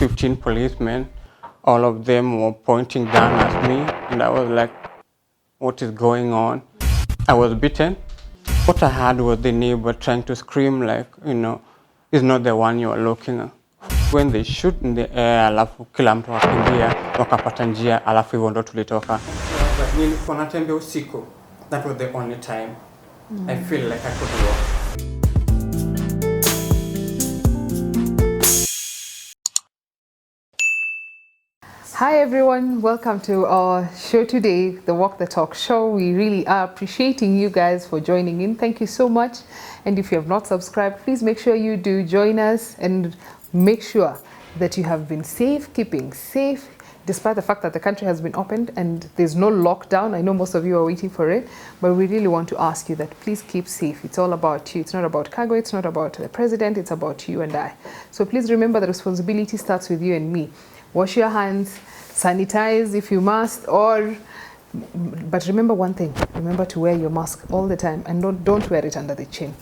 15 policemen, all of them were pointing down at me, and I was like, what is going on? I was beaten. What I had was the neighbor trying to scream like, is not the one you are looking at. When they shoot in the air, alafu kila mtu akakimbia, wakapata njia, alafu hivyo ndo tulitoka. Nilikuwa natembea usiku. That was the only time I feel like I could walk. Hi everyone, welcome to our show today, the Walk the Talk show. We really are appreciating you guys for joining in. Thank you so much. And if you have not subscribed, please make sure you do join us and make sure that you have been safe, keeping safe, despite the fact that the country has been opened and there's no lockdown. I know most of you are waiting for it, but we really want to ask you that please keep safe. It's all about you. It's not about cargo. It's not about the president. It's about you and I. So please remember the responsibility starts with you and me. Wash your hands, sanitize if you must, but remember one thing, remember to wear your mask all the time and don't wear it under the chin.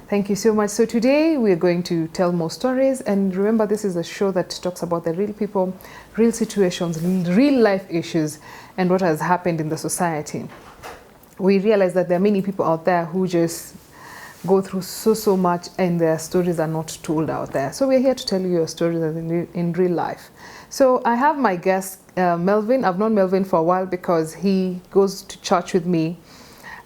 Thank you so much. So today we're going to tell more stories, and remember this is a show that talks about the real people, real situations, real life issues and what has happened in the society. We realize that there are many people out there who just go through so much and their stories are not told out there. So we're here to tell you your stories in real life. So I have my guest, Melvin. I've known Melvin for a while because he goes to church with me.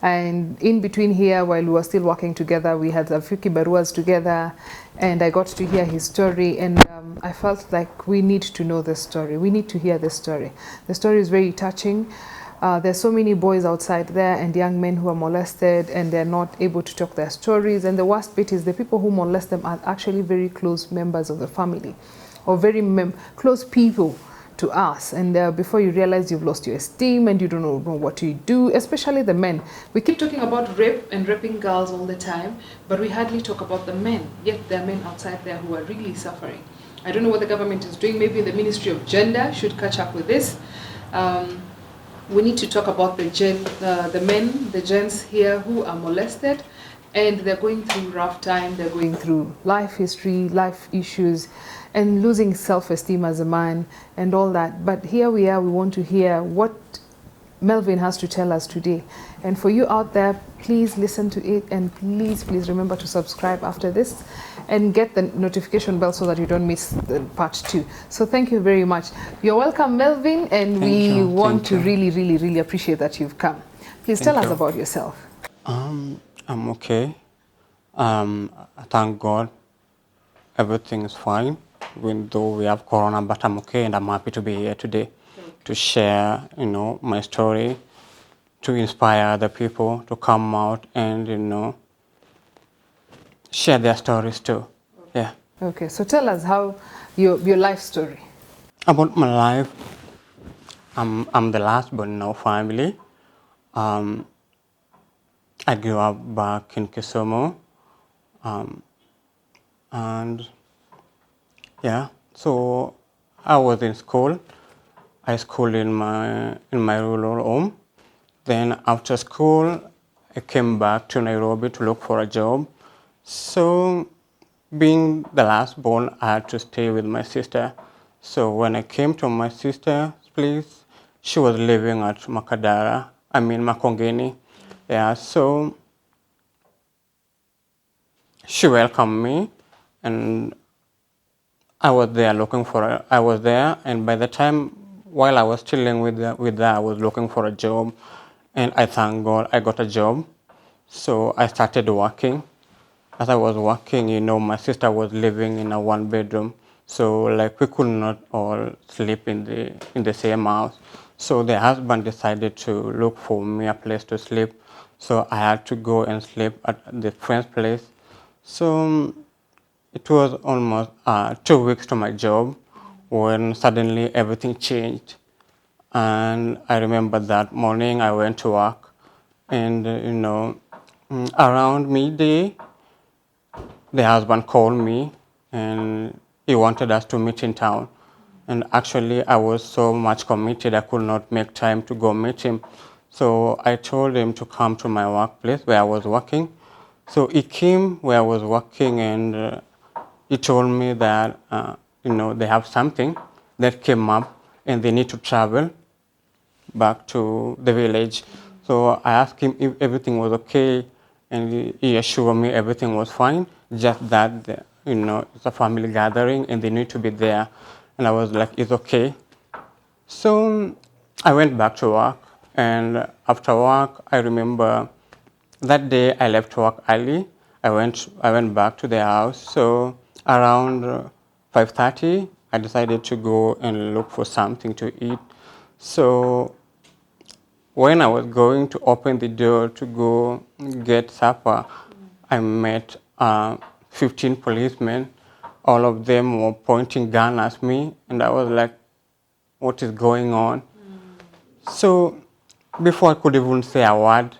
And in between here, while we were still working together, we had a few kibaruas together, and I got to hear his story, and I felt like we need to know this story. We need to hear this story. The story is very touching. There's so many boys outside there and young men who are molested and they're not able to talk their stories. And the worst bit is the people who molest them are actually very close members of the family or very close people to us. And before you realize you've lost your esteem and you don't know what to do, especially the men. We keep talking about rape and raping girls all the time, but we hardly talk about the men. Yet there are men outside there who are really suffering. I don't know what the government is doing. Maybe the Ministry of Gender should catch up with this. We need to talk about the men, the gents here who are molested, and they're going through rough time. They're going through life history, life issues, and losing self-esteem as a man and all that. But here we are, we want to hear what Melvin has to tell us today. And for you out there, please listen to it, and please remember to subscribe after this and get the notification bell so that you don't miss the part 2. So thank you very much. You're welcome, Melvin, and we want to really appreciate that you've come. Please tell us about yourself. I'm okay. Thank God everything is fine, even though we have corona, but I'm okay, and I'm happy to be here today to share, my story, to inspire other people to come out and, share their stories too. Yeah. Okay, so tell us how your life story. About my life, I'm the last born in our family. I grew up back in Kisumu, and yeah, so I was in school. I schooled in my rural home. Then after school, I came back to Nairobi to look for a job. So being the last born, I had to stay with my sister. So when I came to my sister's place, she was living at Makongeni. Yeah, so she welcomed me, and I was there looking for her. I was there, and by the time while I was chilling with her, I was looking for a job, and I thank God I got a job. So I started working. As I was working, my sister was living in a 1-bedroom, so like we could not all sleep in the same house. So the husband decided to look for me a place to sleep. So I had to go and sleep at the friend's place. So it was almost 2 weeks to my job when suddenly everything changed. And I remember that morning I went to work, and Around midday, the husband called me and he wanted us to meet in town. And actually, I was so much committed, I could not make time to go meet him. So I told him to come to my workplace where I was working. So he came where I was working and he told me that, they have something that came up and they need to travel back to the village. So I asked him if everything was okay, and he assured me everything was fine, just that, it's a family gathering and they need to be there. And I was like, it's okay. So I went back to work, and after work, I remember that day I left work early. I went back to the house. So around 5:30, I decided to go and look for something to eat. So when I was going to open the door to go get supper, I met 15 policemen. All of them were pointing gun at me, and I was like, what is going on? So before I could even say a word,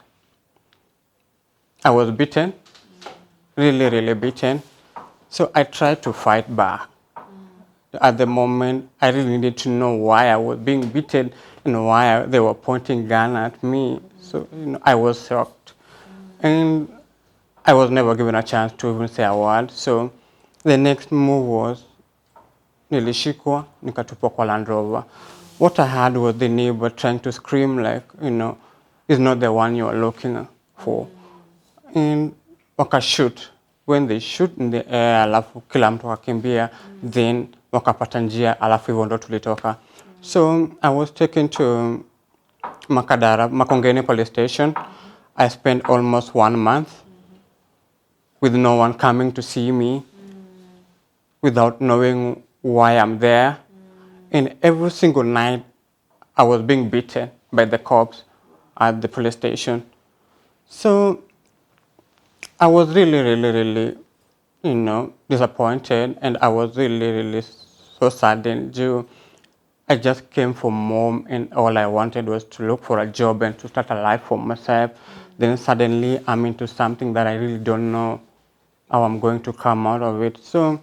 I was beaten, really, really beaten. So I tried to fight back. At the moment, I really needed to know why I was being beaten and why they were pointing gun at me. So I was shocked. And I was never given a chance to even say a word. So the next move was nilishikwa, nikatupwa kwa Land Rover. What I had was the neighbor trying to scream like, is not the one you are looking for. And wakashoot. When they shoot in the air, alafu kila mtu akakimbia, then wakapata njia, alafu hivyo ndo tulitoka. So I was taken to Makongeni police station. I spent almost 1 month with no one coming to see me, without knowing why I'm there. And every single night, I was being beaten by the cops at the police station. So I was really, really, really, disappointed, and I was really, really so saddened. I just came from home, and all I wanted was to look for a job and to start a life for myself. Then suddenly, I'm into something that I really don't know how I'm going to come out of it. So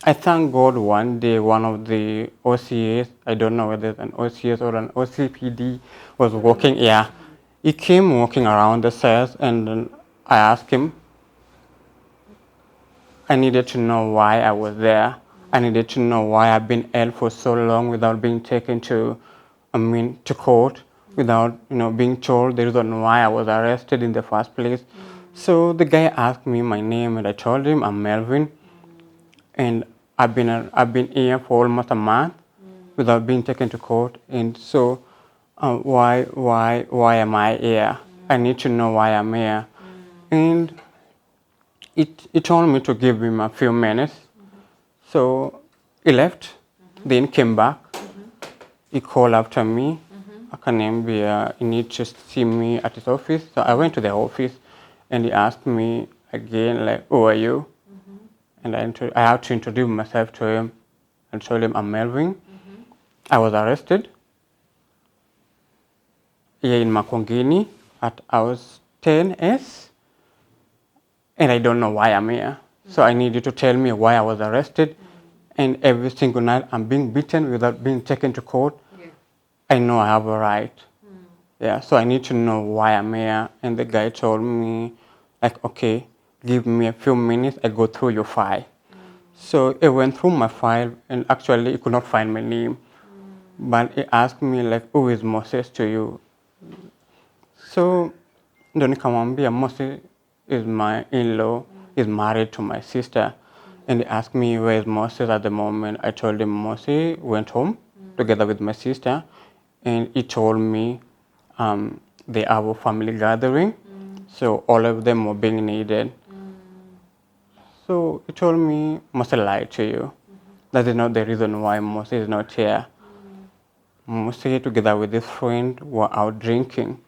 I thank God one day, one of the OCAs, I don't know whether it's an OCS or an OCPD, was walking. Yeah, he came walking around the cells, and then I asked him, I needed to know why I was there. I needed to know why I've been held for so long without being taken to court, without, being told the reason why I was arrested in the first place. So the guy asked me my name, and I told him I'm Melvin, and I've been here for almost a month without being taken to court. And so, why am I here? I need to know why I'm here. And he told me to give him a few minutes. So he left, then came back. He called after me. Akaniambia, he needs to see me at his office. So I went to the office, and he asked me again, like, who are you? And I had to introduce myself to him and told him I'm Melvin. I was arrested here in Makongeni at hours 10S, and I don't know why I'm here. So I need you to tell me why I was arrested. And every single night I'm being beaten without being taken to court. Yeah. I know I have a right. Yeah, so I need to know why I'm here. And the guy told me, like, okay, give me a few minutes, I go through your file. So he went through my file, and actually he could not find my name. But he asked me, like, who is Moses to you? So ndo nikamwambia Moses is my in-law, is married to my sister. And he asked me, where is Moses at the moment? I told him Moses went home together with my sister. And he told me they have a family gathering. So all of them were being needed. So he told me, Moses lied to you. That is not the reason why Moses is not here. Moses, together with his friend, were out drinking.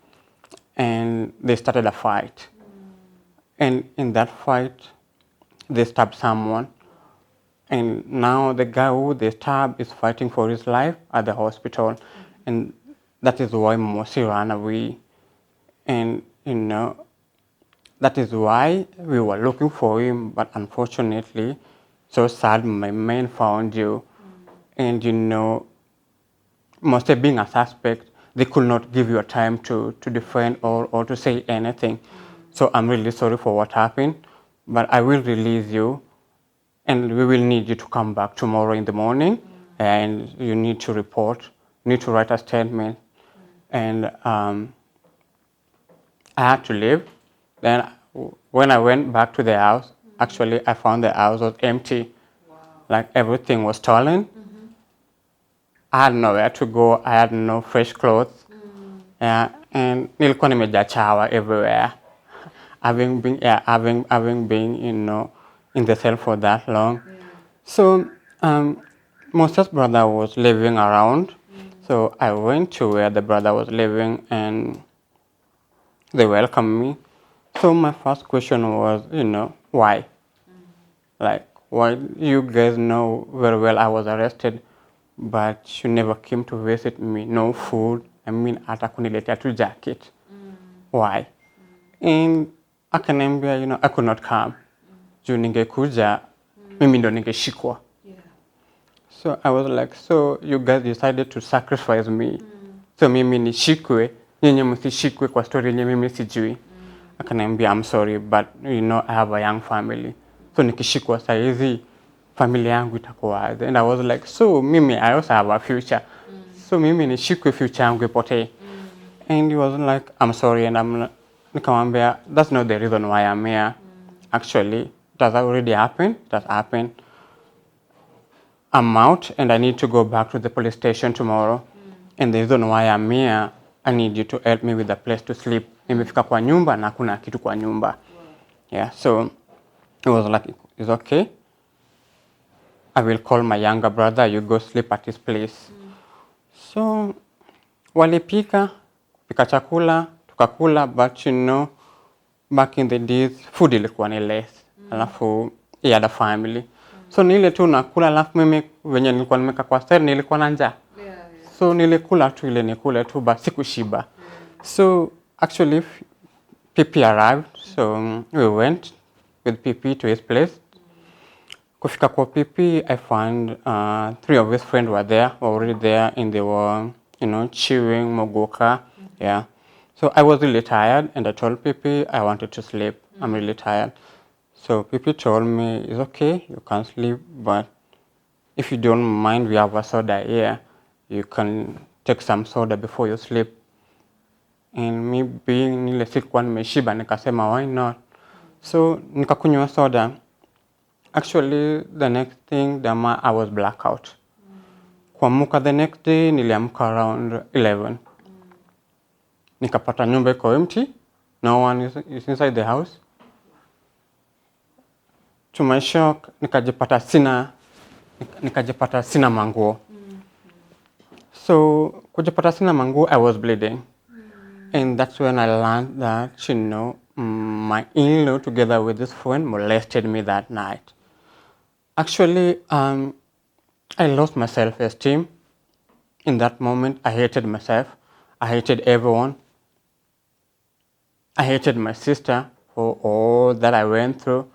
And they started a fight. And in that fight, they stabbed someone. And now the guy who they stabbed is fighting for his life at the hospital. And that is why Mosi ran away. And, That is why we were looking for him, but unfortunately, so sad, my man found you. And you know, mostly being a suspect, they could not give you a time to defend or to say anything. So I'm really sorry for what happened, but I will release you and we will need you to come back tomorrow in the morning and you need to report, need to write a statement. And I had to leave. Then when I went back to the house, actually I found the house was empty. Wow. Like everything was stolen. I had nowhere to go. I had no fresh clothes. And nilikuwa nimejaa chawa everywhere. Having been, you know, in the cell for that long. Yeah. So Moses' brother was living around. So I went to where the brother was living and they welcomed me. So my first question was, you know, why? Like, why you guys know very well I was arrested, but you never came to visit me. No food. I mean, hata kuniletea tu jacket. Why? And akaniambia, you know, I could not come. Juu ningekuja, mimi ndo ningeshikwa. Yeah. So I was like, so you guys decided to sacrifice me. So mimi nishikwe, nyinyi msishikwe kwa story yenye mimi sijui. Akaniambia, I'm sorry, but you know, I have a young family. So nikishikwa saizi, familia yangu itakuwaje? And I was like, so mimi, I also have a future. So mimi nishikwe, future yangu ipotee. And he was like, I'm sorry, and nikamwambia, that's not the reason why I'm here. Actually, that already happened, that happened. I'm out and I need to go back to the police station tomorrow. And the reason why I'm here, I need you to help me with a place to sleep. Nimefika kwa nyumba na hakuna kitu kwa nyumba. Yeah, so it was like, it's okay. I will call my younger brother, you go sleep at his place. So walipika, pika chakula, tukakula, but you know, back in the days, food ilikuwa ni less. Alafu, he had a family. So nile tu nakula, alafu mimi venye nilikuwa nimeka kwa seri, nilikuwa na njaa. So nilikula tu ile nikule tu, but sikushiba. So actually, PP arrived, so we went with PP to his place. Kufika kwa PP, I found 3 of his friends were there, were already there, and they were, you know, chewing mogoka. Yeah. So I was really tired, and I told PP I wanted to sleep. I'm really tired. So PP told me, it's okay, you can sleep, but if you don't mind, we have a soda here. You can take some soda before you sleep. And me being nile sikuwa nimeshiba, nikasema why not? So nikakunywa soda. Actually, the next thing, I was blackout. Kuamka the next day, niliamka around 11. Nikapata nyumba iko empty. No one is inside the house. To my shock, nikajipata sina manguo. So, kujipata sina manguo, I was bleeding. And that's when I learned that, you know, my in-law together with this friend molested me that night. Actually, I lost my self-esteem. In that moment, I hated myself. I hated everyone. I hated my sister for all that I went through.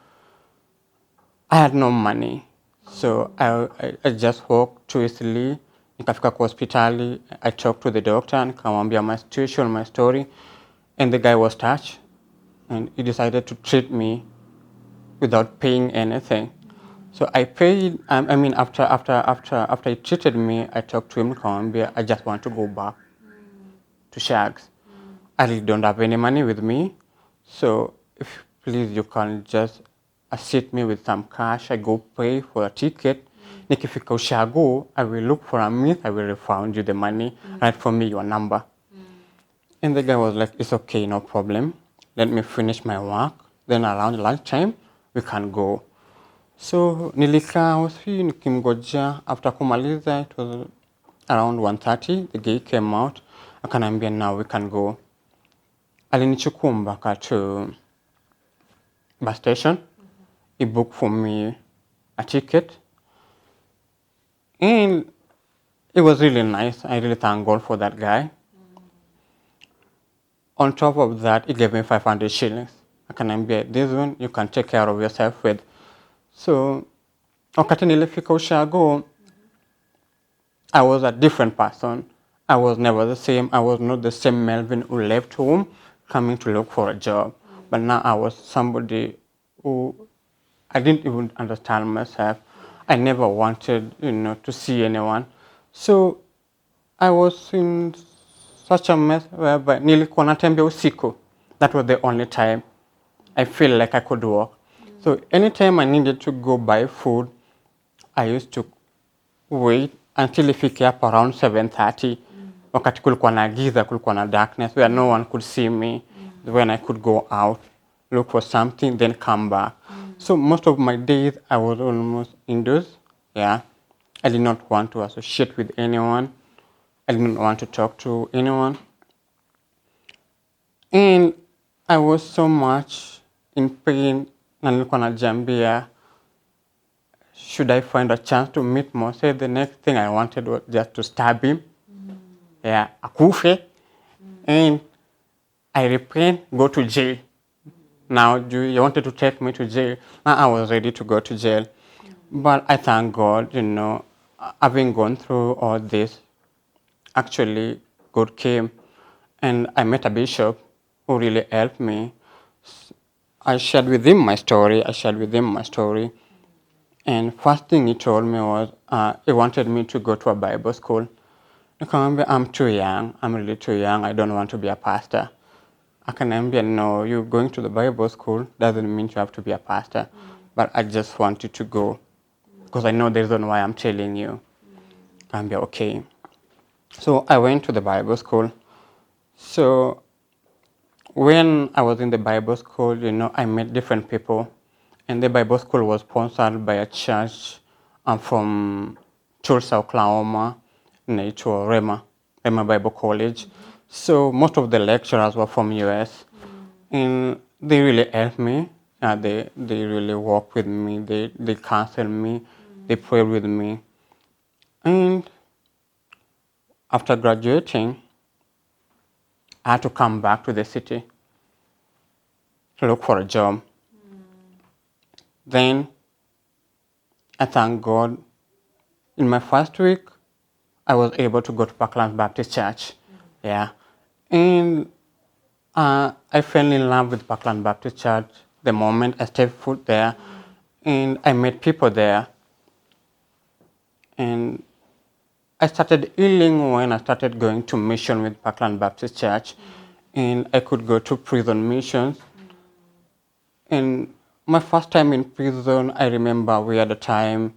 I had no money. So I just walked too easily. Nikafika kwa hospitali. I talked to the doctor, nikamwambia my situation, my story. And the guy was touched. And he decided to treat me without paying anything. So I paid, after he treated me, I talked to him, nikamwambia, I just want to go back to Shags. I really don't have any money with me. So if please you can just assist me with some cash, I go pay for a ticket. Nikifika Ushago, I will look for a myth, I will refund you the money, write for me your number. And the guy was like, it's okay, no problem. Let me finish my work. Then around lunchtime, we can go. So nilikaa hosi nikimgoja. After kumaliza, it was around 1:30. The guy came out. Akaniambia, now we can go. Alinichukua mpaka to bus station. He booked for me a ticket. And it was really nice. I really thank God for that guy. On top of that, he gave me 500 shillings. akaniambia this one you can take care of yourself with. So wakati nilifika ushago, I was a different person. I was never the same. I was not the same Melvin who left home coming to look for a job. But now I was somebody who I didn't even understand myself. I never wanted, to see anyone. So I was in such a mess whereby nilikuwa natembea usiku. That was the only time I feel like I could walk. So anytime I needed to go buy food, I used to wait until ifike up around 7:30. Wakati kulikuwa na giza, kulikuwa na darkness, where no one could see me, when I could go out, look for something, then come back. So most of my days, I was almost indoors. Yeah, I did not want to associate with anyone. I didn't want to talk to anyone. And I was so much in pain, na nilikuwa najiambia, should I find a chance to meet Mose, the next thing I wanted was just to stab him. Yeah, akufe. And I repent, go to jail. Now, you wanted to take me to jail. Now I was ready to go to jail. But I thank God, having gone through all this, actually God came and I met a bishop who really helped me. I shared with him my story. And first thing he told me was he wanted me to go to a Bible school. Nikamwambia, I'm too young. I'm really too young. I don't want to be a pastor. Akaniambia, no, you going to the Bible school doesn't mean you have to be a pastor. But I just want you to go because I know the reason why I'm telling you. Akaniambia, okay. So I went to the Bible school. So when I was in the Bible school, I met different people. And the Bible school was sponsored by a church from Tulsa, Oklahoma, named Rema Bible College. So most of the lecturers were from US. And they really helped me. They really worked with me. They counseled me. They prayed with me. And after graduating, I had to come back to the city to look for a job. Then I thank God. In my first week, I was able to go to Parkland Baptist Church. Yeah. And I fell in love with Parkland Baptist Church the moment I stepped foot there. And I met people there. And I started healing when I started going to mission with Parkland Baptist Church. And I could go to prison missions. And my first time in prison, I remember we had a time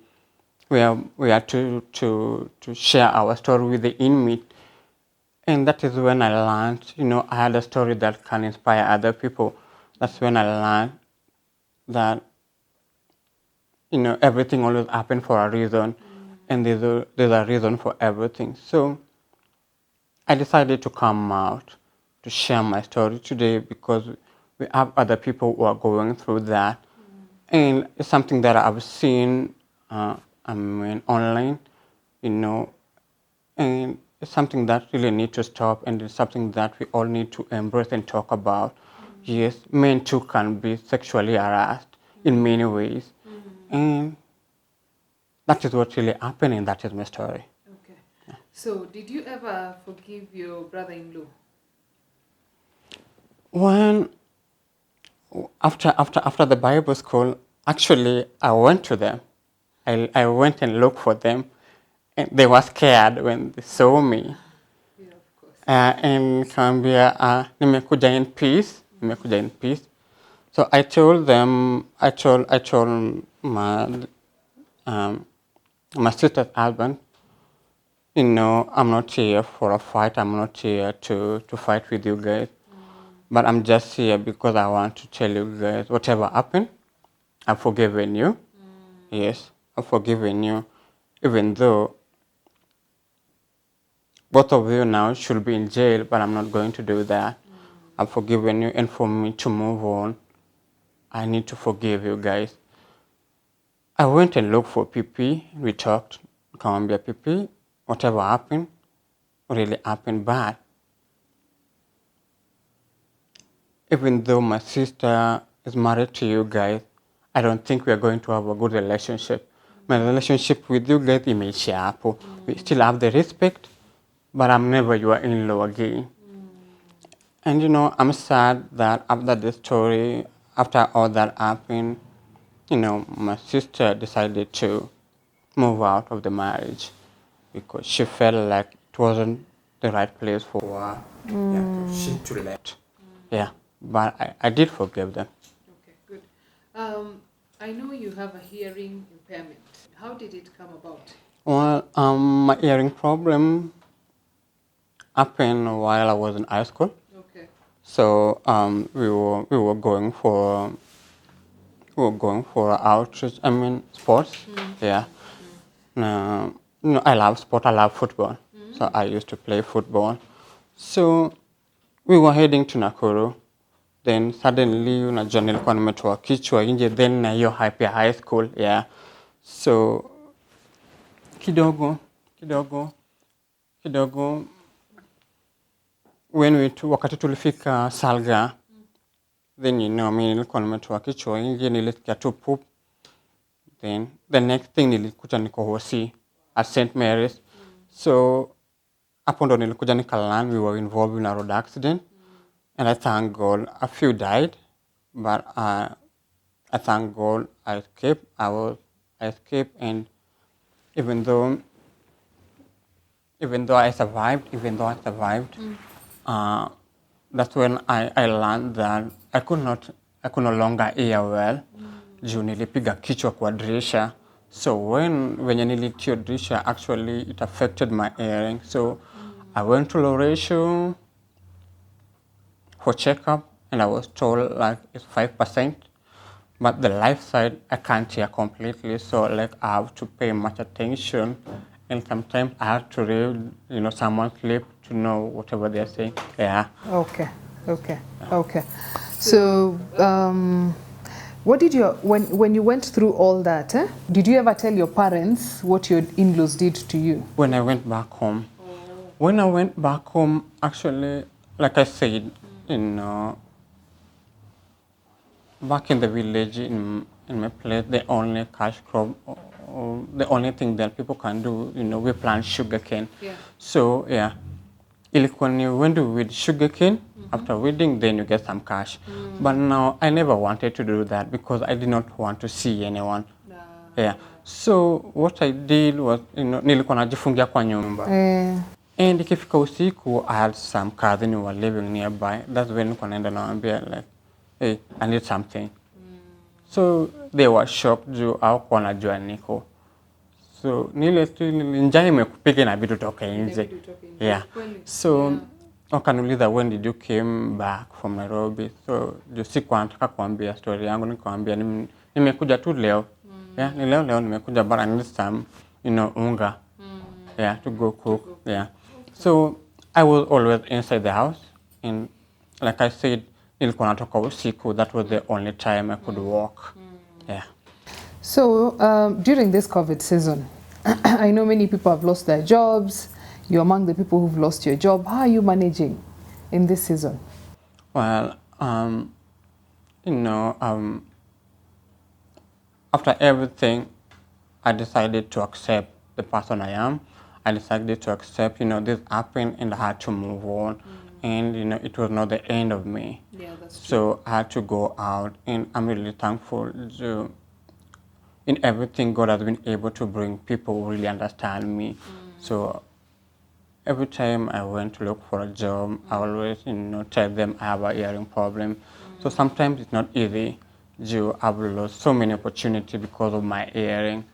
where we had to share our story with the inmate. And that is when I learned, I had a story that can inspire other people. That's when I learned that, everything always happens for a reason. And there's a reason for everything. So I decided to come out to share my story today because we have other people who are going through that. And it's something that I've seen online, and it's something that really needs to stop, and it's something that we all need to embrace and talk about. Yes, men too can be sexually harassed in many ways. And that is what's really happening. That is my story. Okay. Yeah. So, did you ever forgive your brother-in-law? When after the Bible school, actually I went to them. I went and looked for them, and they were scared when they saw me. Yeah, of course. And nikamwambia nimekuja in peace. So I told them, I told my sister's husband, I'm not here for a fight. I'm not here to fight with you guys. But I'm just here because I want to tell you guys whatever happened, I've forgiven you. Yes, I've forgiven you. Even though both of you now should be in jail, but I'm not going to do that. I've forgiven you, and for me to move on, I need to forgive you guys. I went and looked for PP. We talked. Nikamwambia PP, whatever happened, really happened bad. Even though my sister is married to you guys, I don't think we are going to have a good relationship. My relationship with you guys imeishia hapo. We still have the respect, but I'm never your in-law again. And I'm sad that after the story, after all that happened, my sister decided to move out of the marriage because she felt like it wasn't the right place for her. Yeah, she to let. Yeah, but I did forgive them. Okay, good. I know you have a hearing impairment. How did it come about? Well, my hearing problem happened while I was in high school. Okay. So we were going for outreach. I mean sports. Yeah. No, I love sport. I love football. So I used to play football. So we were heading to Nakuru. Then suddenly unajua nilikuwa nimetoa kichwa nje, then na hiyo hype ya high school. Yeah. So kidogo wakati tulifika Salga, then mimi nilikuwa nimetoa kichwa nje, nilisikia tu poop. Then the next thing nilikuta niko hosi at St. Mary's. So hapo ndo nilikuja nikalan we were involved in a road accident. And I thank God a few died, but I thank God I escaped. I escaped, and even though I survived, that's when I learned that I could no longer hear well. Juu nilipiga kichwa kwa dirisha. So when nilitio dirisha, actually it affected my hearing. So I went to Loresho for checkup, and I was told like it's 5%. But the left side, I can't hear completely. So like I have to pay much attention. And sometimes I have to read, someone's lip to know whatever they're saying. Yeah. Okay. So, what did when you went through all that, did you ever tell your parents what your in-laws did to you? When I went back home. Actually, like I said, back in the village, in my place, the only cash crop, or the only thing that people can do, we plant sugarcane. Yeah. So yeah, ilikuwa ni when do weed sugarcane. After weeding, then you get some cash. But now I never wanted to do that because I did not want to see anyone. Yeah. So what I did was, nilikuwa najifungia kwa nyumba. And ikifika usiku, I had some cousins who were living nearby. That's when nilikuwa naenda nawaambia like, hey, I need something. So they were shocked juu hawakuwa wanajua niko. So njaa imekupiga inabidi utoke nje. Yeah. So wakaniuliza when did you came back from Nairobi? So juu sikuwa nataka kuambia story yangu, nikamwambia nimekuja tu leo. Yeah, ni leo nimekuja, but I need some, unga. Yeah, to go cook. Yeah. So I was always inside the house, and like I said, nilikuwa natoka usiku. That was the only time I could walk. Yeah. So during this COVID season, I know many people have lost their jobs. You're among the people who've lost your job. How are you managing in this season? Well, after everything, I decided to accept the person I am. I decided to accept, this happened, and I had to move on. And, it was not the end of me. Yeah, that's true. So I had to go out, and I'm really thankful to, in everything, God has been able to bring people who really understand me. So every time I went to look for a job, I always, tell them I have a hearing problem. So sometimes it's not easy. I've lost so many opportunities because of my hearing.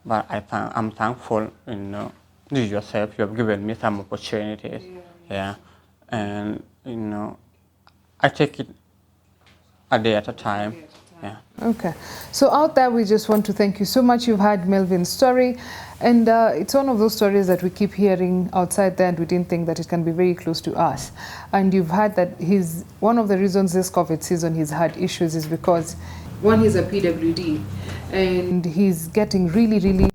But I'm thankful, you yourself, you have given me some opportunities. Yeah. And, I take it a day at a time. Yeah. Okay. So out there, we just want to thank you so much. You've heard Melvin's story. And it's one of those stories that we keep hearing outside there, and we didn't think that it can be very close to us. And you've heard that one of the reasons this COVID season he's had issues is because, one, he's a PWD, and he's getting really, really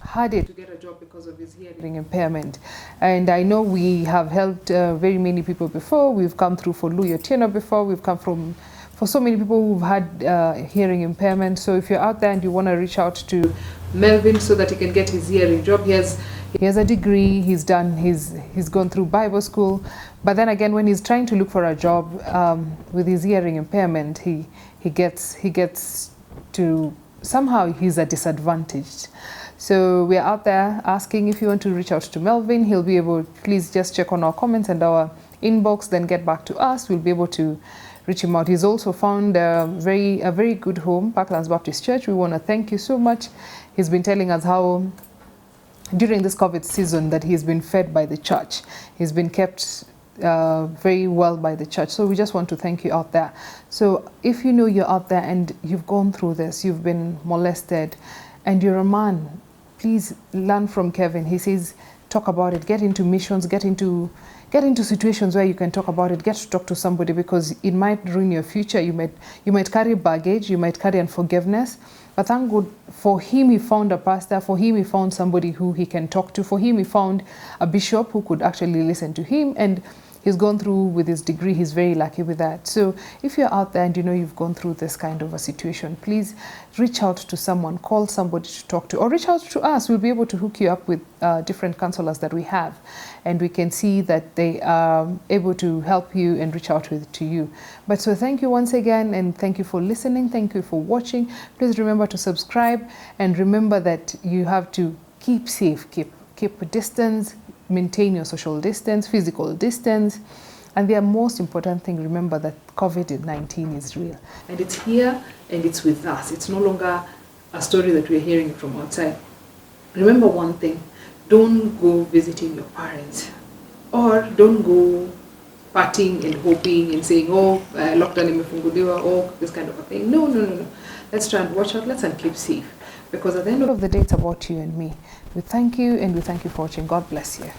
harder to get a job because of his hearing impairment. And I know we have helped very many people before. We've come through for Luyo Tieno before. We've come for so many people who've had hearing impairment. So if you're out there and you want to reach out to Melvin so that he can get his hearing job, he has a degree, he's gone through Bible school, but then again, when he's trying to look for a job with his hearing impairment, he gets to, somehow he's at disadvantage. So we're out there asking if you want to reach out to Melvin. He'll be able, please just check on our comments and our inbox, then get back to us. We'll be able to reach him out. He's also found a very good home, Parklands Baptist Church. We want to thank you so much. He's been telling us how during this COVID season that he's been fed by the church. He's been kept very well by the church. So we just want to thank you out there. So if you know you're out there and you've gone through this, you've been molested, and you're a man, please learn from Kevin. He says, talk about it, get into missions, get into situations where you can talk about it, get to talk to somebody, because it might ruin your future. You might carry baggage, you might carry unforgiveness. But thank God for him, he found a pastor, for him, he found somebody who he can talk to, for him, he found a bishop who could actually listen to him, and he's gone through with his degree. He's very lucky with that. So if you're out there and you know you've gone through this kind of a situation, please reach out to someone, call somebody to talk to, or reach out to us. We'll be able to hook you up with different counselors that we have, and we can see that they are able to help you and reach out to you. But so thank you once again, and thank you for listening. Thank you for watching. Please remember to subscribe, and remember that you have to keep safe, keep a distance, maintain your social distance, physical distance, and the most important thing, remember that COVID-19 is real, and it's here and it's with us. It's no longer a story that we're hearing from outside. Remember one thing: don't go visiting your parents, or don't go partying and hoping and saying, oh, lockdown imefunguliwa, or this kind of a thing. No. Let's try and watch out. Let's keep safe, because at the end of the day, it's about you and me. We thank you, and we thank you for watching. God bless you.